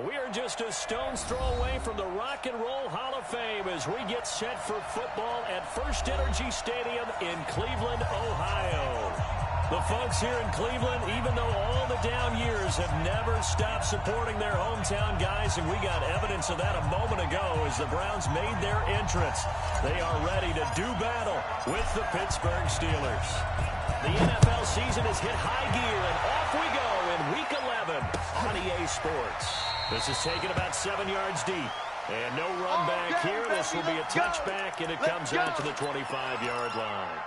We are just a stone's throw away from the Rock and Roll Hall of Fame as we get set for football at First Energy Stadium in Cleveland, Ohio. The folks here in Cleveland, even though all the down years, have never stopped supporting their hometown guys, and we got evidence of that a moment ago as the Browns made their entrance. They are ready to do battle with the Pittsburgh Steelers. The NFL season has hit high gear, and off we go in Week 11 on EA Sports. This is taken about 7 yards deep, and no run back here. This will be a touchback, and it comes out to the 25-yard line.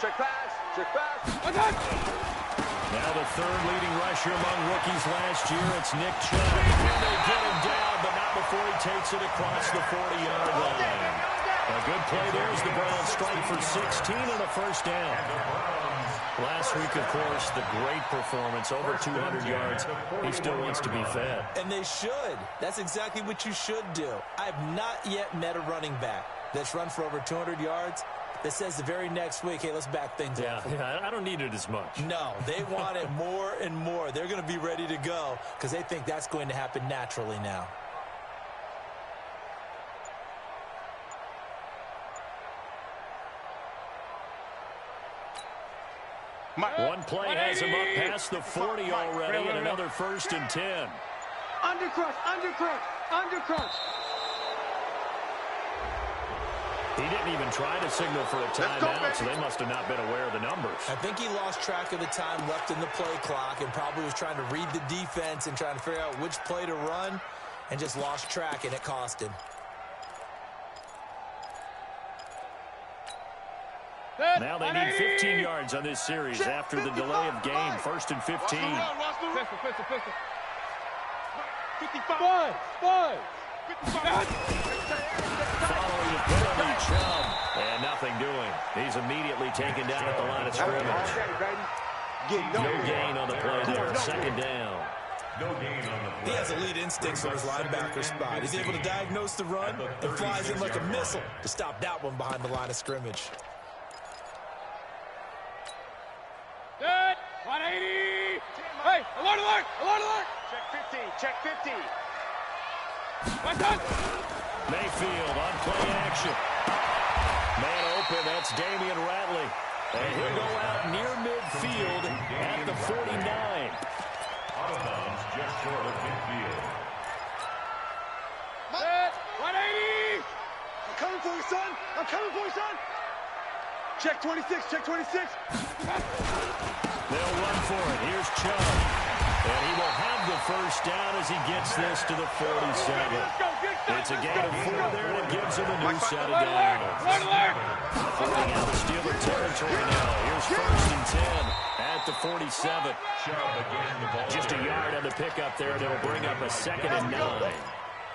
Check pass. Check pass. Now the third leading rusher among rookies last year. It's Nick Chubb. And they get him down, but not before he takes it across the 40-yard line. A good play there as the Browns strike for 16 and a first down. Last week, of course, the great performance, over 200 yards. He still wants to be fed. And they should. That's exactly what you should do. I have not yet met a running back that's run for over 200 yards that says the very next week, hey, let's back things up. Yeah, I don't need it as much. No, they want it more and more. They're going to be ready to go because they think that's going to happen naturally now. One play has him up past the 40 already, and another 1st and 10. Undercrush, undercrush, undercrush. He didn't even try to signal for a timeout, so they must have not been aware of the numbers. I think he lost track of the time left in the play clock and probably was trying to read the defense and trying to figure out which play to run and just lost track, and it cost him. Now they need 15 yards on this series after the delay of game. 1st and 15. 55. Following the penalty, Chubb, and nothing doing. He's immediately taken down at the line of scrimmage. No gain on the play there. 2nd down. He has elite instincts from his linebacker spot. He's able to diagnose the run and flies in like a missile to stop that one behind the line of scrimmage. Good. 180. Hey, alert, alert, alert, alert. Check 50, check 50. Mayfield on play action. Man open, that's Damian Ratley. And he'll go out near midfield at the 49. Out of bounds, just short of midfield. 180. I'm coming for you, son. I'm coming for you, son. Check 26, check 26. They'll run for it. Here's Chubb. And he will have the first down as he gets this to the 47. It's a gain of 4 there, and it gives him a new set of downs. Flipping out of Steeler territory now. Here's 1st and 10 at the 47. Just a yard on the pickup there, and it'll bring up a 2nd and 9.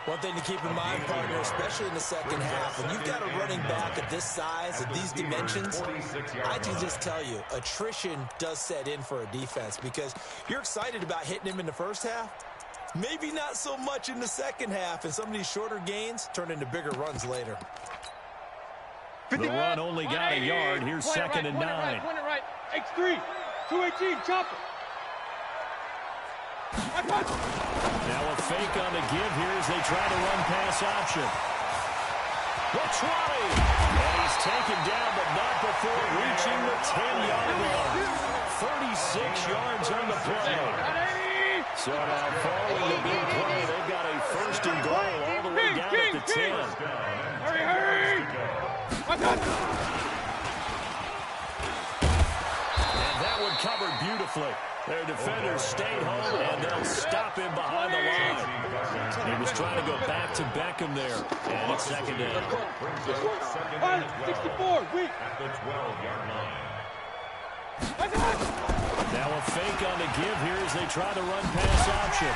One thing to keep in mind, partner, especially in the second half, when you've got a running back at this size, at these dimensions, I can just tell you, attrition does set in for a defense because you're excited about hitting him in the first half. Maybe not so much in the second half, and some of these shorter gains turn into bigger runs later. The run only got a yard. Here's 2nd and 9. Point it right. X3. 218. Chopper. Now a fake on the give here as they try to run pass option. The 20. And he's taken down, but not before reaching the 10-yard line. 36 yards on the play. So now following the big play, they've got a 1st and goal all the way down at the 10. Hurry. And that one covered beautifully. Their defenders stayed home, and they'll stop him behind the line. He was trying to go back to Beckham there, and it's 2nd down. 64, weak. At the 12-yard line. Now a fake on the give here as they try to run pass option.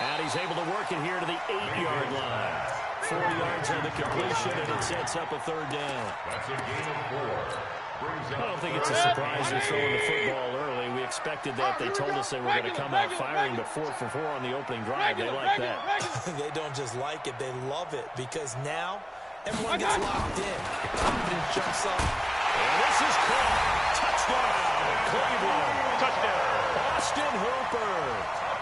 And he's able to work it here to the 8-yard line. 4 yards on the completion, and it sets up a 3rd down. That's a gain of 4. I don't think it's a surprise they're throwing the football early. mean, we expected that. They told us they were going to come out firing, but 4 for 4 on the opening drive. They like that. They don't just like it, they love it, because now everyone gets locked in. Confidence jumps up. And this is caught. Touchdown, Cleveland. Touchdown. Austin Hooper.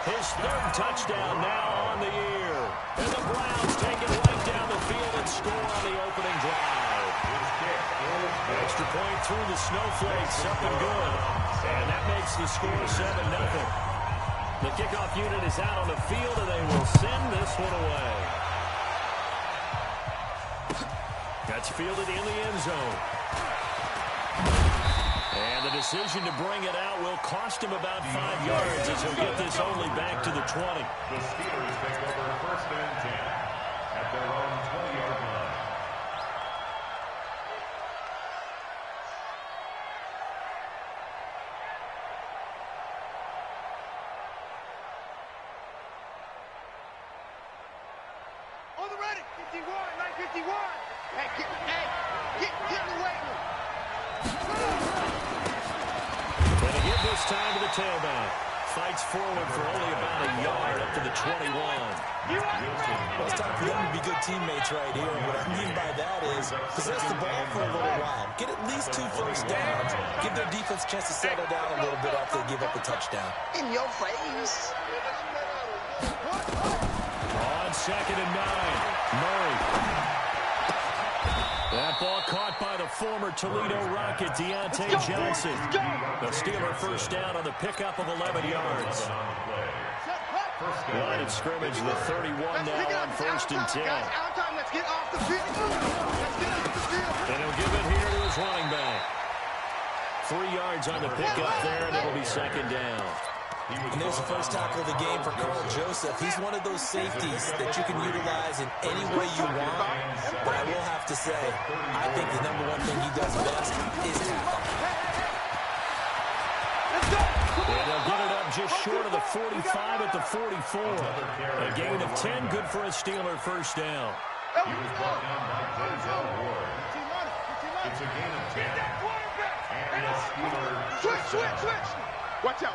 His 3rd touchdown now on the year. And the Browns take it right down the field and score on the opening drive. Extra point through the snowflakes, up and good. And that makes the score 7-0. The kickoff unit is out on the field, and they will send this one away. That's fielded in the end zone. And the decision to bring it out will cost him about 5 yards as he'll get this only back to the 20. The Steelers take over 1st and 10 at their own 20-yard line. On the ready. 51, 951. Get in the way. Going to give this time to the tailback. Fights forward for only about a yard up to the 21. Well, it's time for them to be good teammates right here. What I mean by that is possess the ball for a little while. Get at least 2 first downs. Give their defense a chance to settle down a little bit after they give up a touchdown. In your face. On 2nd and 9, Murray. That ball caught by the former Toledo Rocket, Deontay Johnson. The Steeler first down on the pickup of 11 yards. Line of scrimmage, the 31 now on 1st and 10. Let's get off the field. And he'll give it here to his running back. 3 yards on the pickup there, and it'll be 2nd down. And there's the first tackle of the game for Carl Joseph. He's one of those safeties that you can utilize in any way you want. But I will have to say, I think the #1 thing he does best is tackle. And they'll get it up just short of the 45 at the 44. A gain of 10, good for a Steeler first down. He was brought down by Denzel Ward. It's a gain of 10. And the Steelers Switch. Watch out.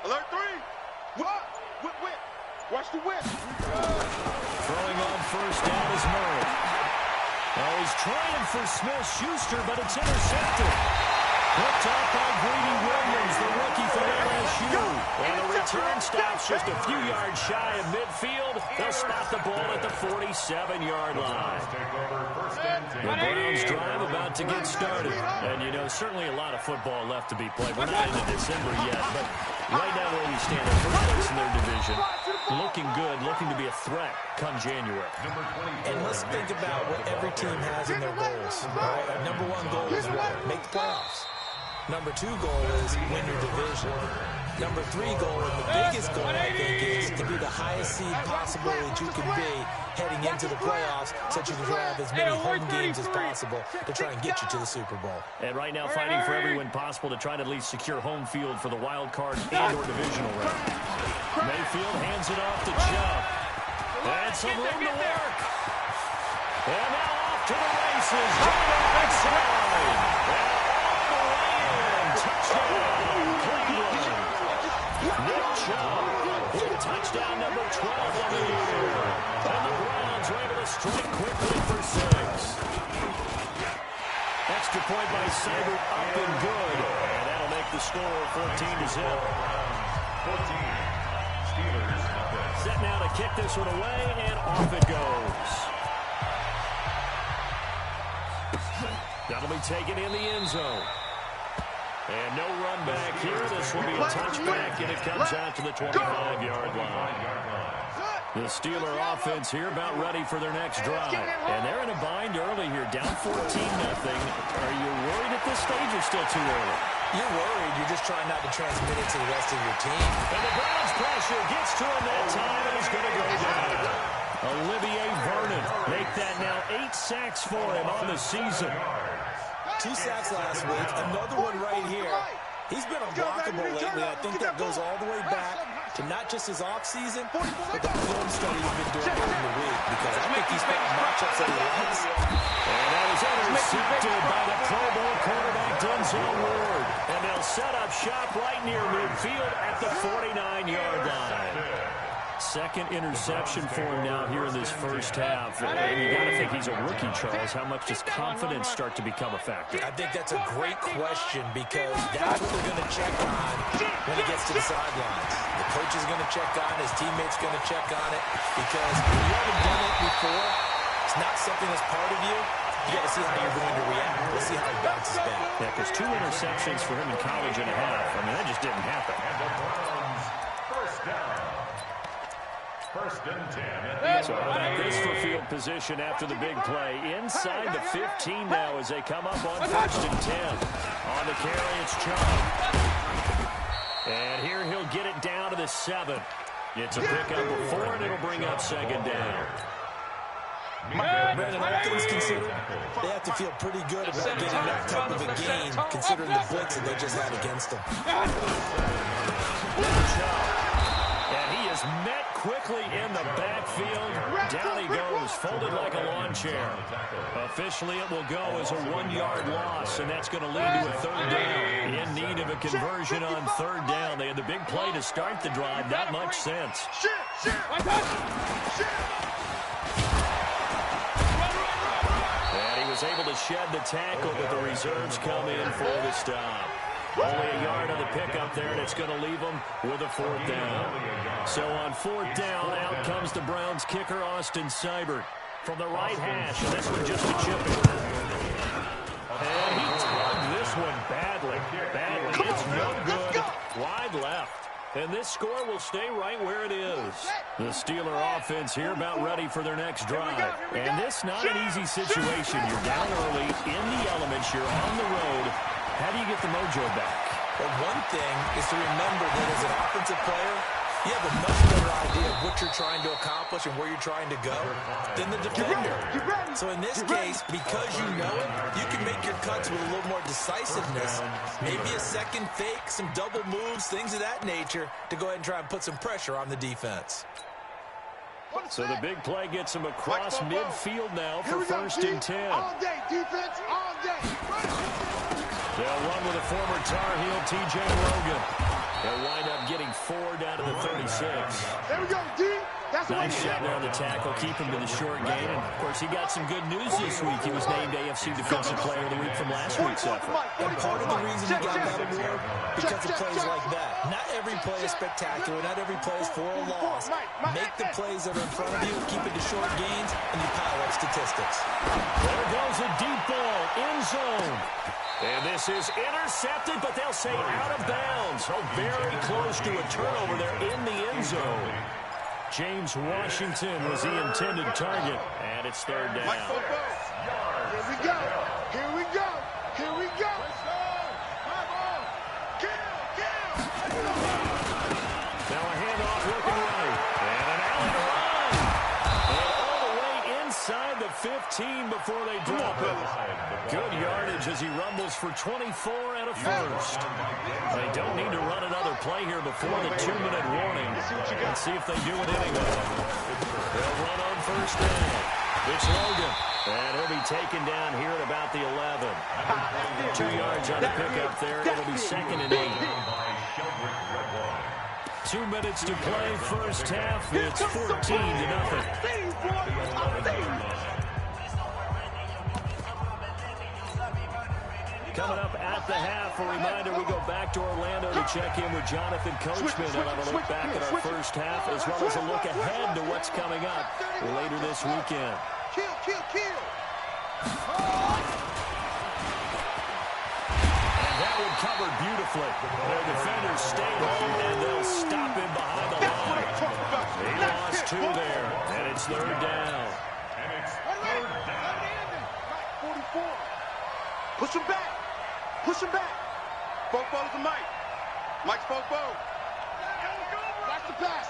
Alert 3. What? Whip. Watch the whip. Throwing on first down is Murray. Oh, he's trying for Smith-Schuster, but it's intercepted. Hooked up by Greedy Williams, the rookie from LSU. And the return stops just a few yards shy of midfield. They'll spot the ball at the 47-yard line. The Browns drive about to get started. And, you know, certainly a lot of football left to be played. We're not into December yet, but right now where we stand in first place in their division, looking good, looking to be a threat come January. And let's think about what every team has in their goals. Right? #1 goal is what? Make the playoffs. #2 goal is win your division. #3 goal, and the biggest goal, I think, is to be the highest seed possible that you can be heading into the playoffs, so that you can have as many home games as possible to try and get you to the Super Bowl. And right now fighting for every win possible to try to at least secure home field for the wild card and or divisional round. Mayfield hands it off to Chubb. And some room to work. And now off to the races. Right side. Touchdown, Cleveland. Nick Chubb with touchdown number 12 on the year. And the Browns are able to strike quickly for 6. Extra point by Seibert, up and good. And that'll make the score 14-0. 14. Steelers offense. Set now to kick this one away, and off it goes. That'll be taken in the end zone. And no run back here. This will be a touchback, and it comes out to the 25-yard line. The Steeler offense here about ready for their next drive. And they're in a bind early here, down 14-0. Are you worried at this stage or still too early? You're worried. You're just trying not to transmit it to the rest of your team. And the Browns pressure gets to him that time, and he's going to go down. Olivier Vernon make that now 8 sacks for him on the season. 2 sacks last week, another one right here. He's been unblockable lately. I think that goes all the way back to not just his offseason, but the film study he's been doing during the week, because I think he's found matchups that he likes. And that is intercepted by the Pro Bowl quarterback, Denzel Ward. And they'll set up shop right near midfield at the 49-yard line. Second interception for him now here in this first half. And you got to think he's a rookie, Charles. How much does confidence start to become a factor? I think that's a great question, because that's what they're going to check on when he gets to the sidelines. The coach is going to check on it. His teammates going to check on it, because when you haven't done it before, it's not something that's part of you. You got to see how you're going to react. Let's see how he bounces back. Yeah, because 2 interceptions for him in college and a half. I mean, that just didn't happen. First down. First and 10. So how about this for field position after the big play? Inside the 15 now as they come up on first and 10. On the carry, it's Chubb. And here he'll get it down to the 7. It's a pickup of 4, and it'll bring up second down. Brandon, all things considered, they have to feel pretty good about getting that type of a gain, considering the blitz that they just had against them. And he is met quickly in the backfield. Down he goes, folded like a lawn chair. Officially, it will go as a 1-yard loss, and that's going to lead to a third down. In need of a conversion on third down. They had the big play to start the drive. Not much sense. And he was able to shed the tackle, but the reserves come in for the stop. Only a yard on the pickup there, and it's going to leave them with a fourth down. So on fourth down, out comes the Browns kicker, Austin Seibert, from the right hash, and this one just a chipping. And he tugged this one badly. It's no good. Wide left. And this score will stay right where it is. The Steeler offense here about ready for their next drive. And this not an easy situation. You're down early, in the elements, you're on the road. How do you get the mojo back? Well, one thing is to remember that as an offensive player, you have a much better idea of what you're trying to accomplish and where you're trying to go than the defender. So in this case, because you know it, you can make your cuts with a little more decisiveness. Maybe a second fake, some double moves, things of that nature, to go ahead and try and put some pressure on the defense. So the big play gets him across midfield now for first and 10. All day, defense, all day. They'll run with a former Tar Heel, T.J. Logan. They'll wind up getting 4 down to the 36. There we go, D. That's nice shot there on the tackle. Keep him to the short gain. And, of course, he got some good news this week. He was named AFC Defensive Player of the Week from last week's effort. And part of the reason he got that award, because of plays like that. Not every play is spectacular. Not every play is for a loss. Make the plays that are in front of you, keep it to short gains, and you pile up statistics. There goes a deep ball, end zone. And this is intercepted, but they'll say out of bounds. Oh, very close to a turnover there in the end zone. James Washington was the intended target, and it's third down. Here we go. Here we go. Here we go. Now a handoff looking right. And an alley run. And all the way inside the 15 before they drop it. Good yardage as he rumbles for 24 and a first. They don't need to run another play here before the 2-minute warning. Let's see if they do it anyway. They'll run on first down. It's Logan. And he'll be taken down here at about the 11. 2 yards on the pickup there. It'll be second and 8. 2 minutes to play first half. It's 14-0. Coming up at the half, a reminder, we go back to Orlando to check in with Jonathan Coachman and have a look back at our first half, as well as a look ahead to what's coming up later this weekend. And that one covered beautifully. Their defenders stay home, and they'll stop him behind the line. He lost 2 there, and it's third down. And it's third down. 44. Push him back. Push him back. Fofo's the Mike. Mike's Fofo. Watch the pass.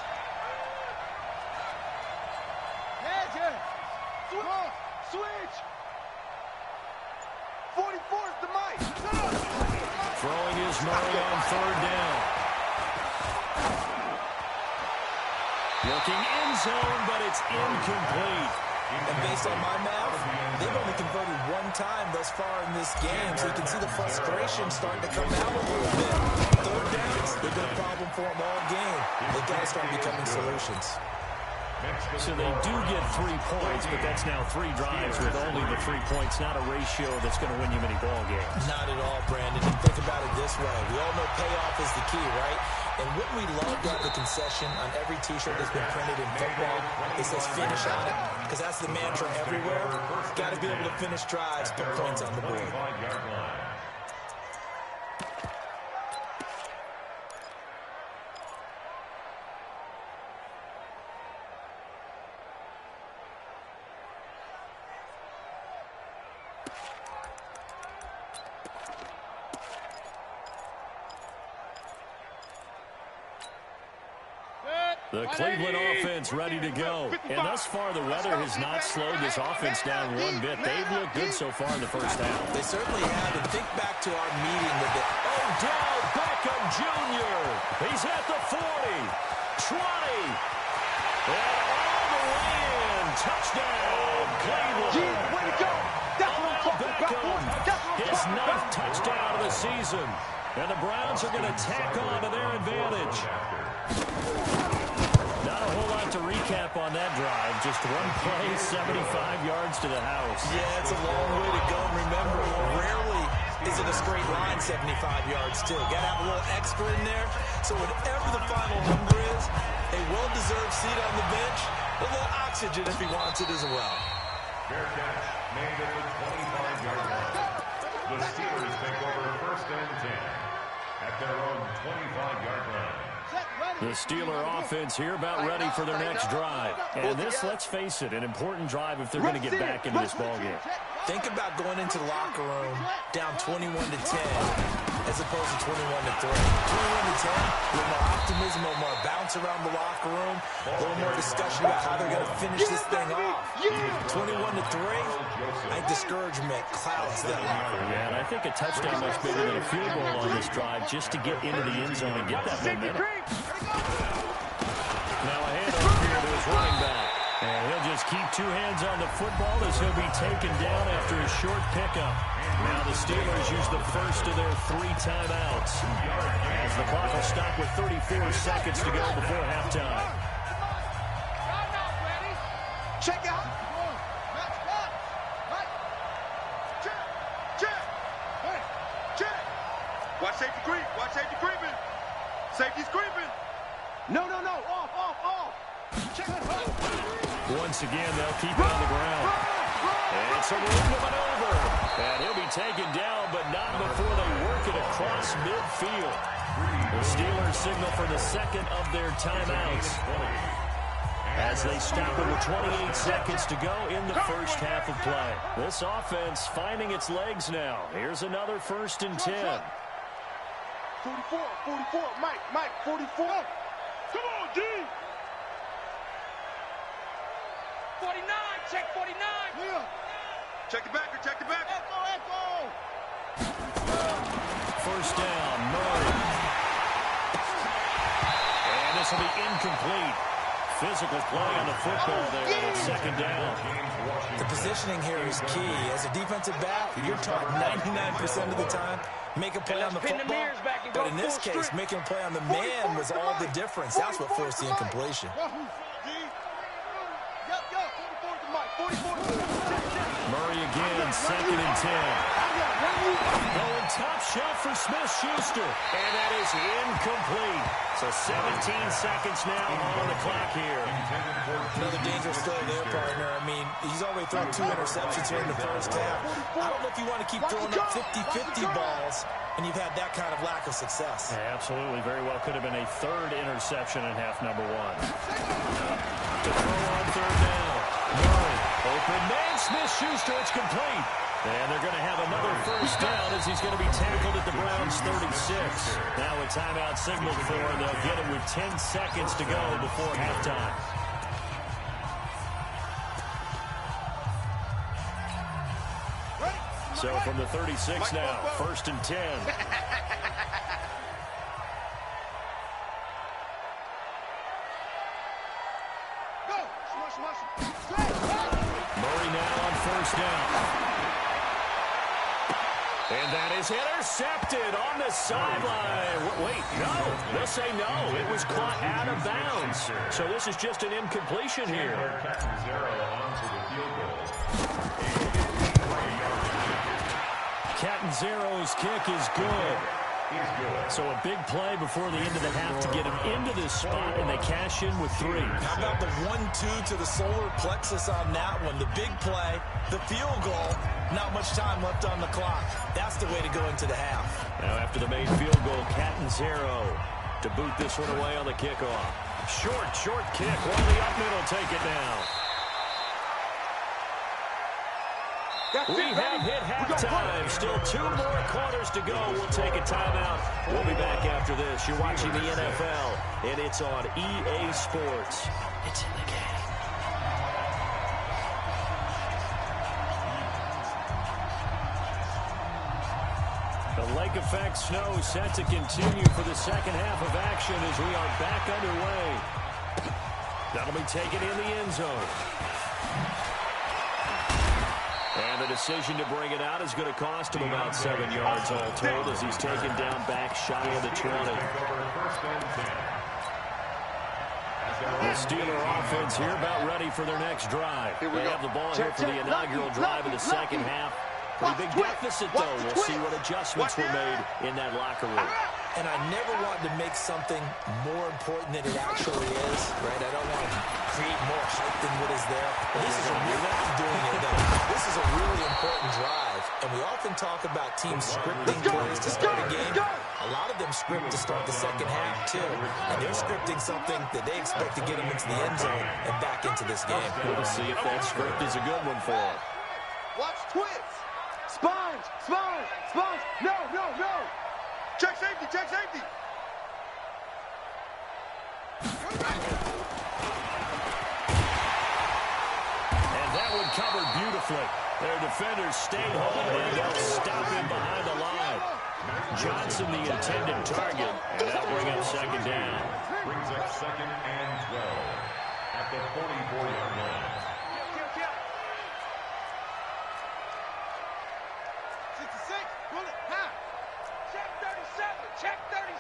Switch. 44 is the Mike. Throwing is Murray on third down. Looking end zone, but it's incomplete. And based on my math, they've only converted one time thus far in this game, so you can see the frustration starting to come out a little bit. Third downs, they've been a problem for them all game. They've got to start becoming solutions. So they do get 3 points, but that's now 3 drives with only the 3 points, not a ratio that's going to win you many ball games. Not at all, Brandon. And think about it this way. We all know payoff is the key, right? And wouldn't we love to have the concession on every T-shirt that's been printed in football? It says finish on it, because that's the mantra everywhere. Got to be able to finish drives, put points on the board. The Cleveland offense ready to go. And thus far, the weather has not slowed this offense down one bit. They've looked good so far in the first half. They certainly have. And think back to our meeting with the Odell Beckham Jr. He's at the 40, 20, and all the way in. Touchdown, Cleveland. Yeah, way to go. That's what I'm talking about. His 9th touchdown of the season. And the Browns are going to tack on to their advantage. Not a whole lot to recap on that drive. Just one play, 75 yards to the house. Yeah, it's a long way to go. And remember, rarely is it a straight line 75 yards, too. Got to have a little extra in there. So whatever the final number is, a well-deserved seat on the bench, a little oxygen if he wants it as well. Fair catch made at the 25-yard line. The Steelers take over 1st and 10 at their own 25-yard line. The Steeler offense here about ready for their next drive. And this, let's face it, an important drive if they're going to get back into this ballgame. Think about going into the locker room down 21-10 as opposed to 21-3. 21-10, a little more optimism, a little more bounce around the locker room, a little more discussion about how they're going to finish this thing off. 21-3, I think discouragement clouds that locker room. Yeah, and I think a touchdown much bigger than a field goal on this drive just to get into the end zone and get that momentum. Now a handoff here to his running back. And he'll just keep 2 hands on the football as he'll be taken down after a short pickup. Now the Steelers use the first of their 3 timeouts as the clock will stop with 34 seconds to go before halftime. Check out. Check. Watch safety creep. Watch safety creeping. Safety's creeping. No. Off. Check it out. Once again, they'll keep it on the ground. And it's a room to maneuver. And he'll be taken down, but not before they work it across midfield. The Steelers signal for the second of their timeouts as they stop it with 28 seconds to go in the first half of play. This offense finding its legs now. Here's another 1st and 10. 44. Mike, 44. Come on, D. 49, check 49. Yeah. Check the backer. Echo. First down, Murray. And this will be incomplete. Physical play on the football there on 2nd down. The positioning here is key. As a defensive back, you're taught 99% of the time, make a play on the football. But in this case, making a play on the man was all the difference. That's what forced the incompletion. Murray again, 2nd and 10. Going top shot for Smith-Schuster. And that is incomplete. So 17 seconds now on the clock here. Another dangerous throw there, partner. I mean, he's already thrown 2 interceptions here in the first half. I don't know if you want to keep throwing up 50-50 balls, and you've had that kind of lack of success. Yeah, absolutely. Very well could have been a 3rd interception in half number 1. To throw on 3rd down. Murray, open man, Smith-Schuster, it's complete. And they're going to have another first down as he's going to be tackled at the Browns' 36. Now a timeout signaled for, and they'll get it with 10 seconds to go before halftime. So from the 36 now, 1st and 10. first down. And that is intercepted on the sideline. Wait, no. They'll say no. It was caught out of bounds. So this is just an incompletion here. Catanzaro's kick is good. So a big play before the end of the half to get him into this spot, and they cash in with 3. How about the 1-2 to the solar plexus on that one? The big play, the field goal, not much time left on the clock. That's the way to go into the half. Now after the made field goal, Catanzaro to boot this one away on the kickoff. Short kick. While the up middle take it down. We have hit halftime. Still 2 more quarters to go. We'll take a timeout. We'll be back after this. You're watching the NFL, and it's on EA Sports. It's in the game. The lake effect snow set to continue for the second half of action as we are back underway. That'll be taken in the end zone. And the decision to bring it out is going to cost him about 7 yards all told as he's taken down back shy of the 20. The Steeler offense here about ready for their next drive. They have the ball here for the inaugural drive in the second half. Pretty big deficit, though. We'll see what adjustments were made in that locker room. And I never wanted to make something more important than it actually is, right? I don't want to create more hype than what is there. But this is a This is a really important drive. And we often talk about teams scripting plays to start a game. A lot of them script to start the second half, too. And they're scripting something that they expect to get them into the end zone and back into this game. We'll see if that script is a good one for them. Watch twist. Spines. No. Check safety. And that one covered beautifully. Their defenders stayed home and they'll stop him behind the line. Johnson the intended target, and that'll bring up second down. Brings up 2nd and 12 at the 44-yard line. 66, pull it, half. Check 37.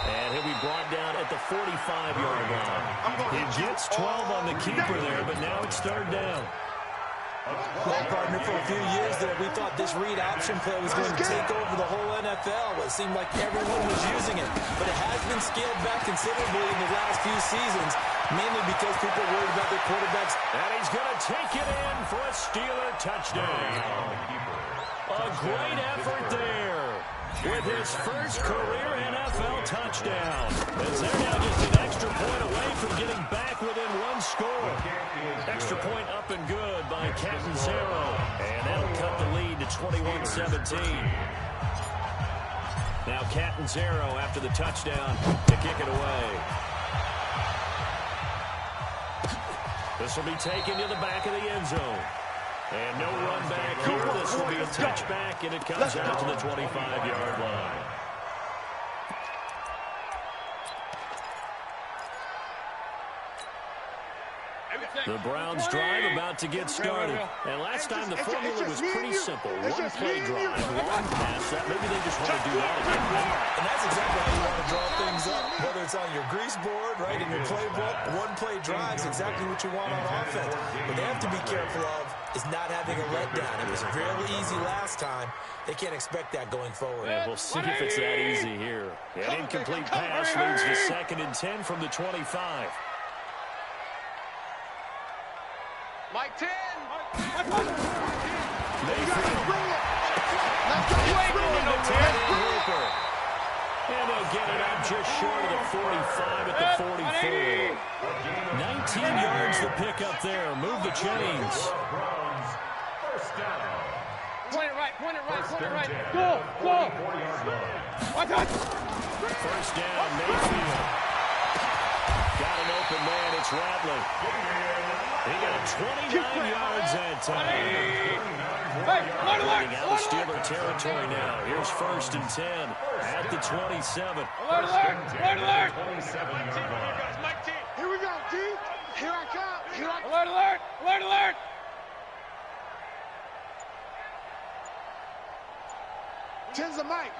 And he'll be brought down at the 45-yard line. He gets 12 on the keeper there, but now it's 3rd down. Well, partner, for a few years there, we thought this read option play was going to take over the whole NFL. It seemed like everyone was using it, but it has been scaled back considerably in the last few seasons, mainly because people are worried about their quarterbacks. And he's going to take it in for a Steeler touchdown. A great effort there with his first career NFL touchdown. As they're now just an extra point away from getting back within 1 score. Extra point up and good by Catanzaro. And that'll cut the lead to 21-17. Now Catanzaro after the touchdown to kick it away. This will be taken to the back of the end zone. And no run back here. This will be a touchback, and it comes out to the 25-yard line. The Browns drive about to get started. And last time the formula was pretty simple. 1 play drive, long pass. Maybe they just want to do that again. And that's exactly how you want to draw things up. Whether it's on your grease board, right, in your playbook, 1 play drive is exactly what you want on offense. What they have to be careful of is not having a letdown. It was fairly easy last time. They can't expect that going forward. Yeah, we'll see if it's that easy here. An incomplete pass leads to 2nd and 10 from the 25. Mike 10. Mayfield. And they'll get it up just short of the 45 at the 44. 19 yards to pick up there. Move the chains. First down. Point it right. Go. Watch out. First down, Mayfield. Got an open man. It's Ratley. He got 29 yards that time. Getting out of Steeler territory now. Here's 1st and 10 at the 27. Alert! 27-yard line. Here we go, D. Here I come. Here I come. Alert! Tens the mic.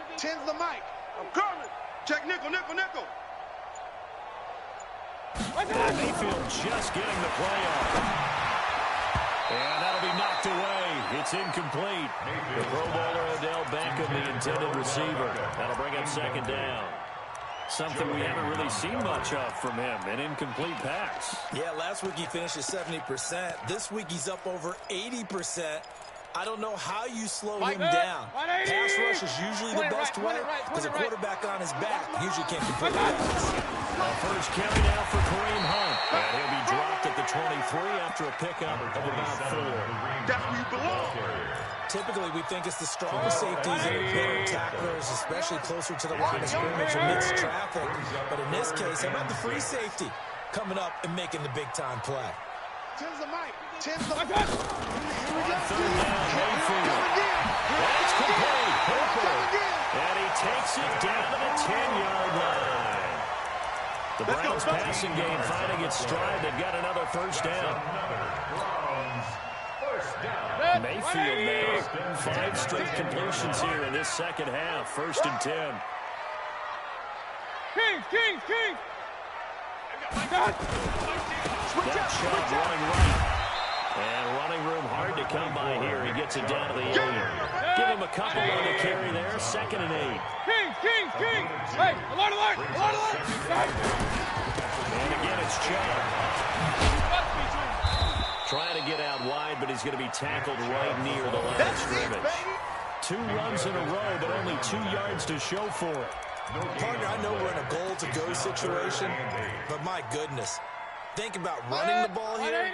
I'm coming. Check nickel. Mayfield just getting the play off. And that'll be knocked away. It's incomplete. The Pro Bowler Odell Beckham, the intended receiver. That'll bring up 2nd down. Something we haven't really seen much of from him, an incomplete pass. Yeah, last week he finished at 70%. This week he's up over 80%. I don't know how you slow him down. Pass rush is usually the best way because a quarterback on his back usually can't complete passes. First carry now for Kareem Hunt. And he'll be dropped at the 23 after a pickup of about 4. That's where you belong. Typically, we think it's the strongest safeties that are better tacklers, especially closer to the line of scrimmage amidst traffic. But in this case, how about the free safety coming up and making the big-time play? Tens the mic. Here we go. 3rd down, Mayfield. That's complete. Hooper. And he takes it down to the 10-yard line. The Browns passing game finding its stride. They've got another 1st down. Mayfield now 5 straight completions here in this second half. 1st and 10. King! That shot running right. And running room hard to come by here. He gets it down to the 8. Give him a couple on the carry there. 2nd and 8. King! Hey, alert! And again, it's Chubb. Trying to get out wide, but he's going to be tackled right near the line of scrimmage. 2 runs in a row, but only 2 yards to show for it. Partner, I know we're in a goal-to-go situation, but my goodness. Think about running the ball here.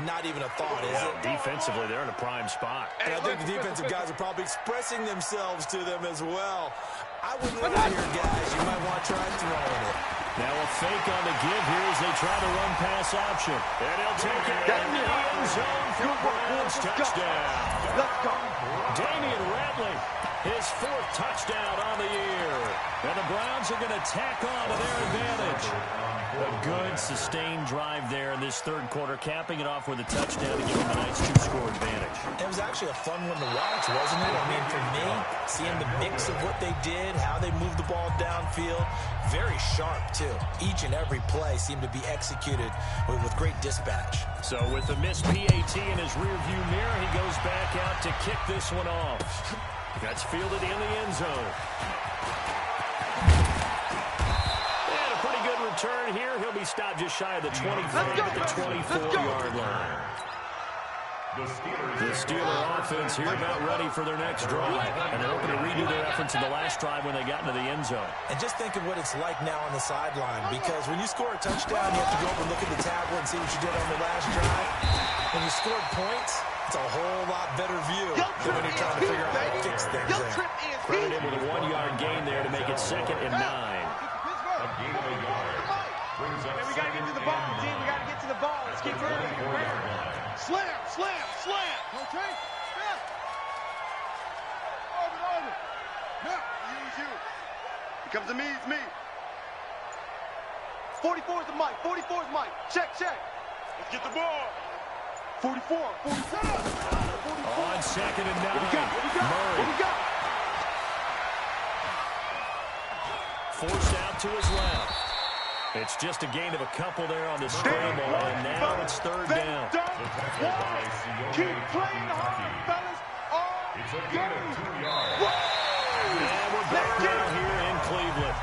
Not even a thought, is it? Defensively, they're in a prime spot. And I think the defensive guys are probably expressing themselves to them as well. I wouldn't run here, guys. You might want to try throwing it. Now a fake on the give here as they try to run pass option. And he'll take it in the end zone for Browns touchdown. Let's go. Damian Ratley, his 4th touchdown on the year. And the Browns are going to tack on to their advantage. A good, sustained drive there in this 3rd quarter, capping it off with a touchdown to give them a nice 2-score advantage. It was actually a fun one to watch, wasn't it? I mean, for me, seeing the mix of what they did, how they moved the ball downfield, very sharp, too. Each and every play seemed to be executed with great dispatch. So with the missed PAT in his rearview mirror, he goes back out to kick this one off. That's fielded in the end zone. And a pretty good return here. He'll be stopped just shy of the 25 at the 24-yard line. The Steeler offense here about ready for their next drive. And they're hoping to redo their efforts in the last drive when they got into the end zone. And just think of what it's like now on the sideline, because when you score a touchdown, you have to go over and look at the tablet and see what you did on the last drive. When you score points, it's a whole lot better view than when you're trying to figure out how to fix things there. Credited with a 1-yard gain there to make it 2nd and 9. A gain of a yard. Brings up We gotta get to the ball, team. We gotta get to the ball. Let's get ready. Slam. Okay. Snap. Over. Now, use you. It comes to me, it's me. 44 is the mic. Check. Let's get the ball. 44. On 2nd and 9. What we got? Forced out to his left. It's just a gain of a couple there on the scramble, and now it's 3rd down. Keep playing hard, fellas. It's a gain of 2 yards. And we're back now here in Cleveland.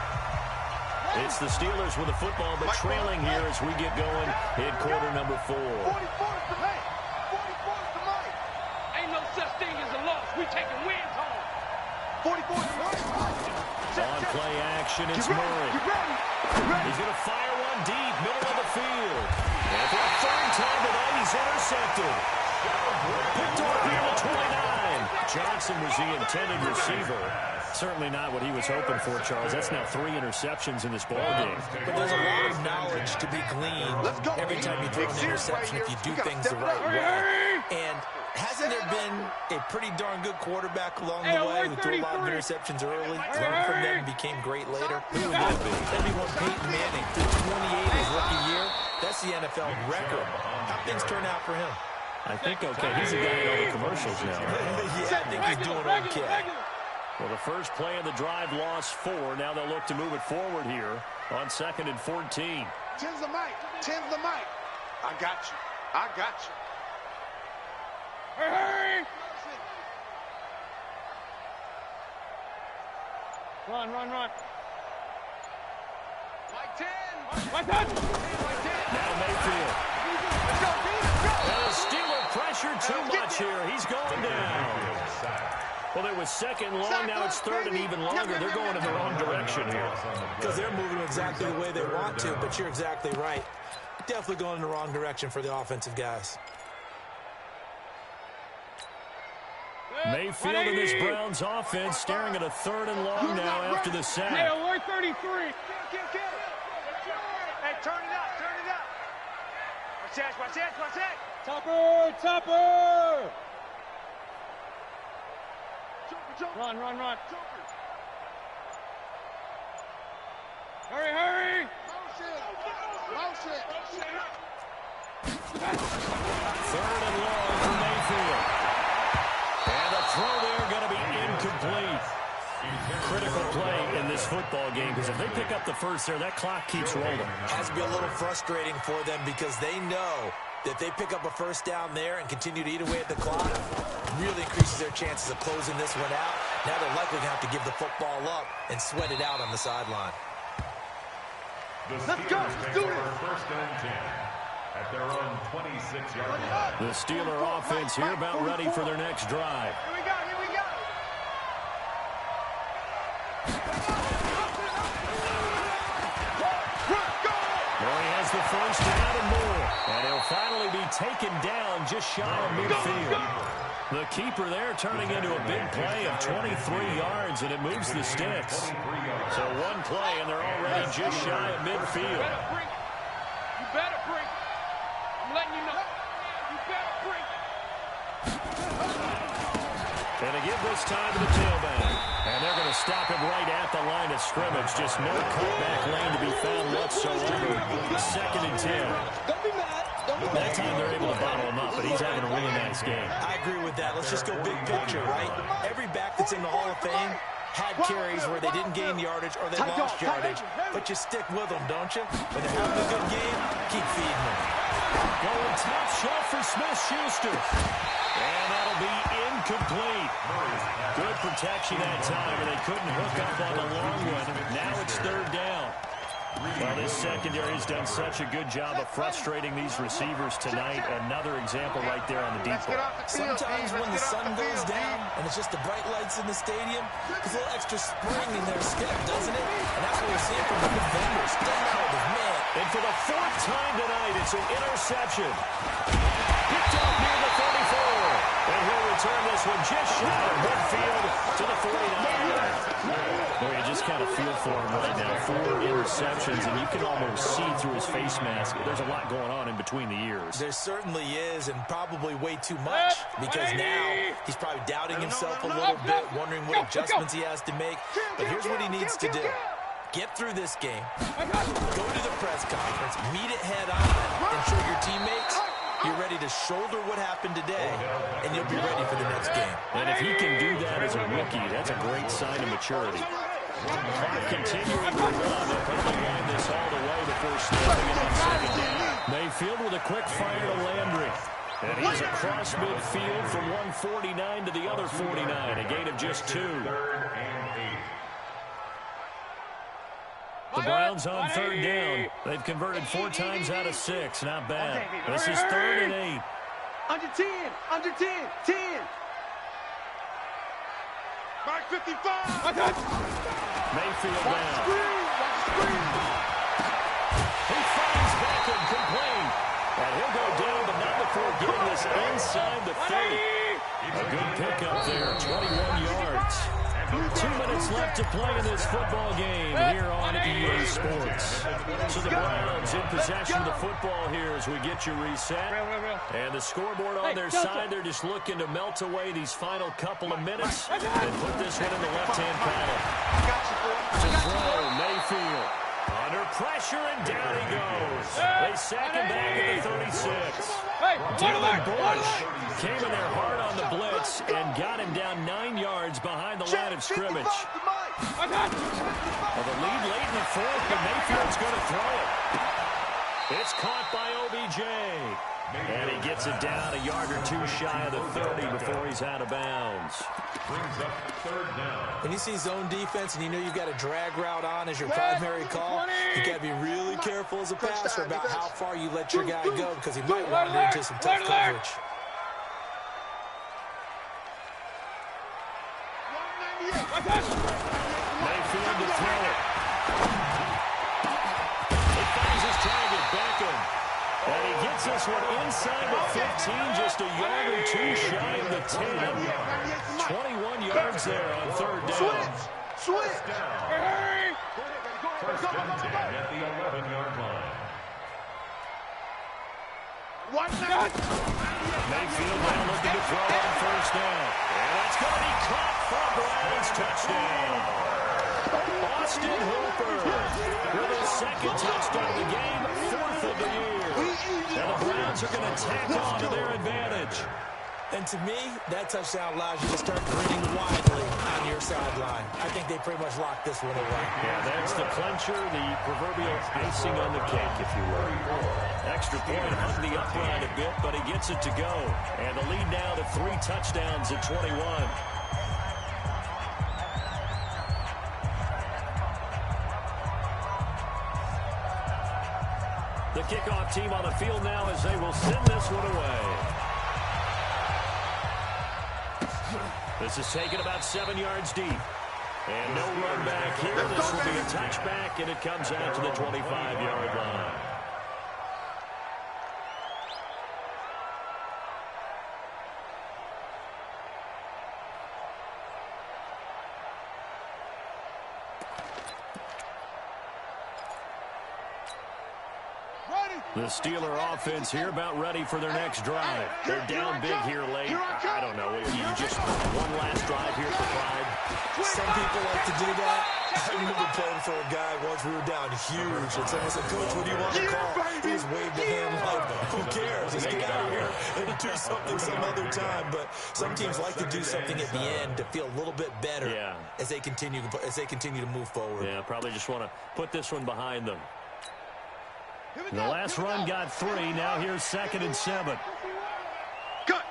It's the Steelers with the football, but trailing here as we get going in quarter number 4. 44 is the mic. Ain't no such thing as a loss. We taking wins home. 44 is the mic. On play action, it's Murray. He's going to fire one deep, middle of the field. And for the 3rd time tonight, he's intercepted. Picked off here at 29. Johnson was the intended receiver. Certainly not what he was hoping for, Charles. That's now 3 interceptions in this ball game. But there's a lot of knowledge to be gleaned every time you throw an interception if you do things the right way. And hasn't there been a pretty darn good quarterback along the way who threw a lot of interceptions early, learned from them, and became great later? Who would that be? That'd be one Peyton Manning. Through 28 his rookie year, that's the NFL record. How things turn out for him? I think okay. He's a guy in all the commercials now. Yeah, I think he's doing okay. Well, the first play of the drive lost 4. Now they'll look to move it forward here on 2nd and 14. 10's the mic. 10's the mic. I got you. I got you. Hey! Run. Mike 10. Mike 10. Now Mayfield. Let's go, D. Let's go. And the Steeler pressure too much here. He's going down. Well, it was 2nd and long. Now it's 3rd and even longer. They're going in the wrong direction here. Because they're moving exactly the way they want to, but you're exactly right. Definitely going in the wrong direction for the offensive guys. Mayfield and this Browns offense staring at a 3rd and long now after the sack. Hey, alert 33. Hey, turn it up. Watch that. Topper. Joker. Run. Joker. Hurry. Motion. 3rd and long for Mayfield. And the throw there going to be incomplete. Critical play in this football game because if they pick up the first there, that clock keeps rolling. Has to be a little frustrating for them because they know that they pick up a first down there and continue to eat away at the clock, really increases their chances of closing this one out. Now they're likely going to have to give the football up and sweat it out on the sideline. Let's go. Let's do it. First and 10 at their own 26-yard line. The Steeler offense here about ready for their next drive. Here we go. Well, he has the first down and more. And he'll finally be taken down just shy of midfield. The keeper there turning into a big play of 23 yards, and it moves the sticks. So one play, and they're already just shy of midfield. You better bring. I'm letting you know. You better bring. And they give this time to the tailback. And they're going to stop him right at the line of scrimmage. Just no cutback lane to be found whatsoever. 2nd and 10. Don't be mad. That time they're able to bottle him up, but he's having a really nice game. I agree with that. Let's just go big picture, right? Every back that's in the Hall of Fame had carries where they didn't gain yardage or they lost yardage. But you stick with them, don't you? When they're having a good game, keep feeding them. Going top shelf for Smith-Schuster. And that'll be incomplete. Good protection that time, and they couldn't hook up on the long one. Now it's 3rd down. Well, this secondary has done such a good job of frustrating these receivers tonight. Another example right there on the deep ball. Sometimes when the sun goes down and it's just the bright lights in the stadium, there's a little extra spring in their step, doesn't it? And that's what we're seeing from the defenders. Man. And for the 4th time tonight, it's an interception. Picked up near the 34. And he'll return this one just shy of midfield to the 49. Boy, you just kind of feel for him right now. 4 interceptions, and you can almost see through his face mask. There's a lot going on in between the ears. There certainly is, and probably way too much, because now he's probably doubting himself a little bit, wondering what adjustments he has to make. But here's what he needs to do. Get through this game, go to the press conference, meet it head on, and show your teammates you're ready to shoulder what happened today, and you'll be ready for the next game. And if he can do that as a rookie, that's a great sign of maturity. Clock continuing to run. They'll probably wind this all the way before snapping it on 2nd down. Mayfield with a quick fire to Landry. And he's across midfield from 149 to the other 49, a gain of just 2. The Browns on 3rd down. They've converted 4 times out of 6. Not bad. This is 3rd and 8. Under 10. 10. Mark 55. Mayfield down. He finds Beckham complete. And he'll go down, but not before getting this inside the 30. A good pickup there, 21 yards. 2 minutes to play in this football game here on EA Sports. So the Browns in possession of the football here as we get you reset. And the scoreboard on their side, they're just looking to melt away these final couple of minutes and put this one in the left-hand column. To throw, Mayfield. Under pressure, and down he goes. They sack him back at the 36. Dylan Bush came in there hard on the blitz and got him down 9 yards behind the line of scrimmage. Well, the lead late in the fourth, but Mayfield's going to throw it. It's caught by OBJ. And he gets it down a yard or two shy of the 30 before he's out of bounds. Brings up third down. When you see zone defense and you know you've got a drag route on as your primary call, you got to be really careful as a passer about how far you let your guy go because he might wander into some tough coverage. Mayfield to throw it. He finds his target, Beckham. And he gets this one inside the 15, just a yard or two shy of the 10. 21 yards there on third down. Switch! First and 10 at the 11-yard line. Mayfield now looking to throw on first down. And that's going to be caught for a Browns touchdown. Austin Hooper with his second touchdown of the game, fourth of the year. And the Browns are going to tack on to their advantage. And to me, that touchdown allows you to start grinning widely on your sideline. I think they pretty much locked this one away. Yeah, that's the clincher, the proverbial icing on the cake, if you will. Extra point hung the upright a bit, but he gets it to go. And the lead now to 3 touchdowns at 21. The kickoff team on the field now as they will send this one away. This is taken about 7 yards deep. And no run back here. This will be a touchback, and it comes out to the 25-yard line. The Steeler offense here about ready for their next drive. They're down big here late. I don't know. You just one last drive here for pride. Some people like to do that. I remember playing for a guy once. We were down huge, and someone said, "Coach, what do you want to call?" He just waved a hand like, "Who cares? Let's get out of here and do something some other time." But some teams like to do something at the end to feel a little bit better as they continue to move forward. Yeah, probably just want to put this one behind them. The last run got 3. Now here's 2nd and 7. Cut!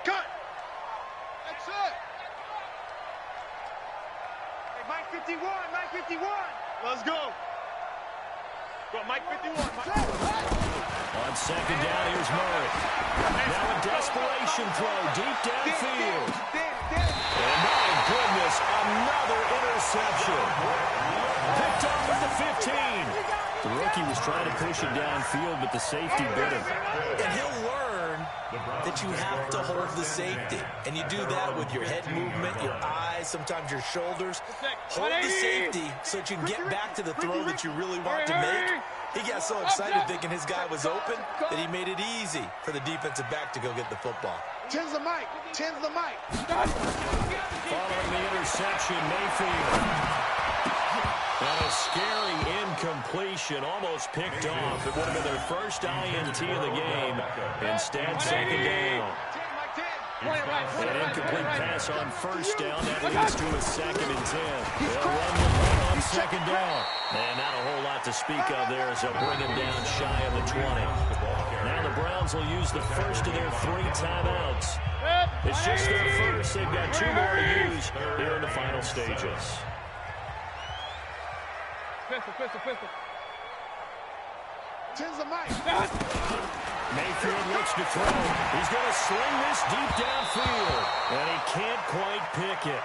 That's it! Hey, Mike 51! Let's go! Go, Mike 51! On 2nd down, here's Murray. Now a desperation throw deep downfield. And my goodness, another interception. Picked up at the 15. The rookie was trying to push it downfield, but the safety bit him. And he'll learn that you have to hold the safety. And you do that with your head movement, your eyes, sometimes your shoulders. Hold the safety so that you can get back to the throw that you really want to make. He got so excited thinking his guy was open that he made it easy for the defensive back to go get the football. Tens the mic. Following the interception, Mayfield. And a scary incompletion, almost picked off. It would have been their first INT of the game. Instead, 2nd down. An incomplete pass on first down. That leads to a 2nd and 10. They'll run the ball on 2nd down. And not a whole lot to speak of there as they'll bring him down shy of the 20. Now the Browns will use the first of their 3 timeouts. It's just their first. They've got 2 more to use here in the final stages. Pistol. Tens the mic. Mayfield looks to throw. He's going to sling this deep downfield. And he can't quite pick it.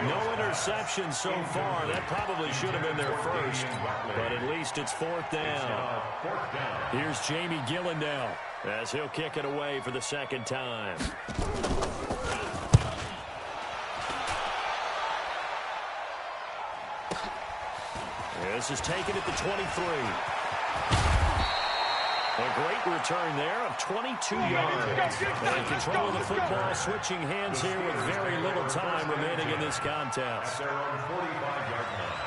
No interception so far. That probably should have been their first. But at least it's 4th down. Here's Jamie Gillandale as he'll kick it away for the 2nd time. This is taken at the 23. A great return there of 22 yards. And control of the football, switching hands here with very little time remaining in this contest. At their own 45-yard line.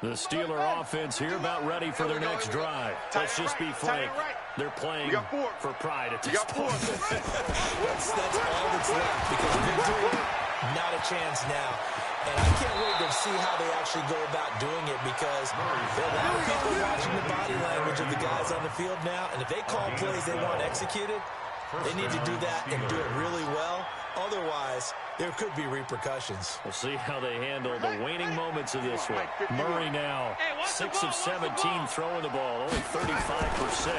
The Steeler offense here about ready for their next drive. Let's just be frank. They're playing for pride at this point. That's all that's left, because victory, not a chance now. And I can't wait to see how they actually go about doing it, because there are a lot of people watching the body language of the guys on the field now, and if they call plays they want executed, they need to do that and do it really well. Otherwise, there could be repercussions. We'll see how they handle the waning moments of this one. Murray now, 6 of 17 throwing the ball, only 35%.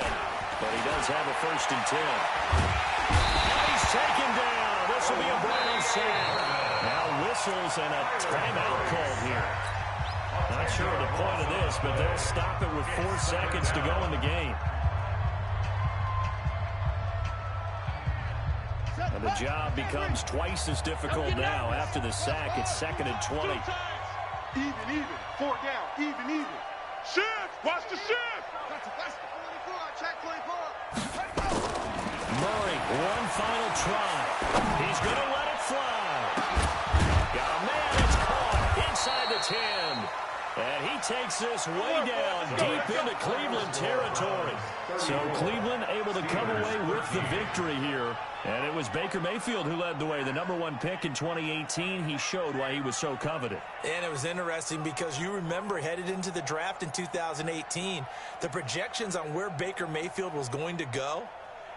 But he does have a 1st and 10. And he's taken down. This will be a Brown sack. Now whistles and a timeout called here. Not sure of the point of this, but they'll stop it with 4 seconds to go in the game. And the job becomes twice as difficult now after the sack. It's 2nd and 20. Even. 4 down. Even. Shift. Watch the shift. Murray, one final try. He's going to let it fly. Got a man. It's caught inside the 10. And he takes this way down deep into Cleveland territory. So Cleveland able to come away with the victory here. And it was Baker Mayfield who led the way. The #1 pick in 2018. He showed why he was so coveted. And it was interesting because you remember headed into the draft in 2018, the projections on where Baker Mayfield was going to go,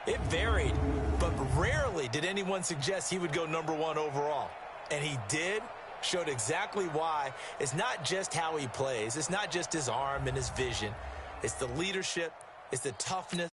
it varied. But rarely did anyone suggest he would go #1 overall. And he did. Showed exactly why. It's not just how he plays. It's not just his arm and his vision. It's the leadership. It's the toughness.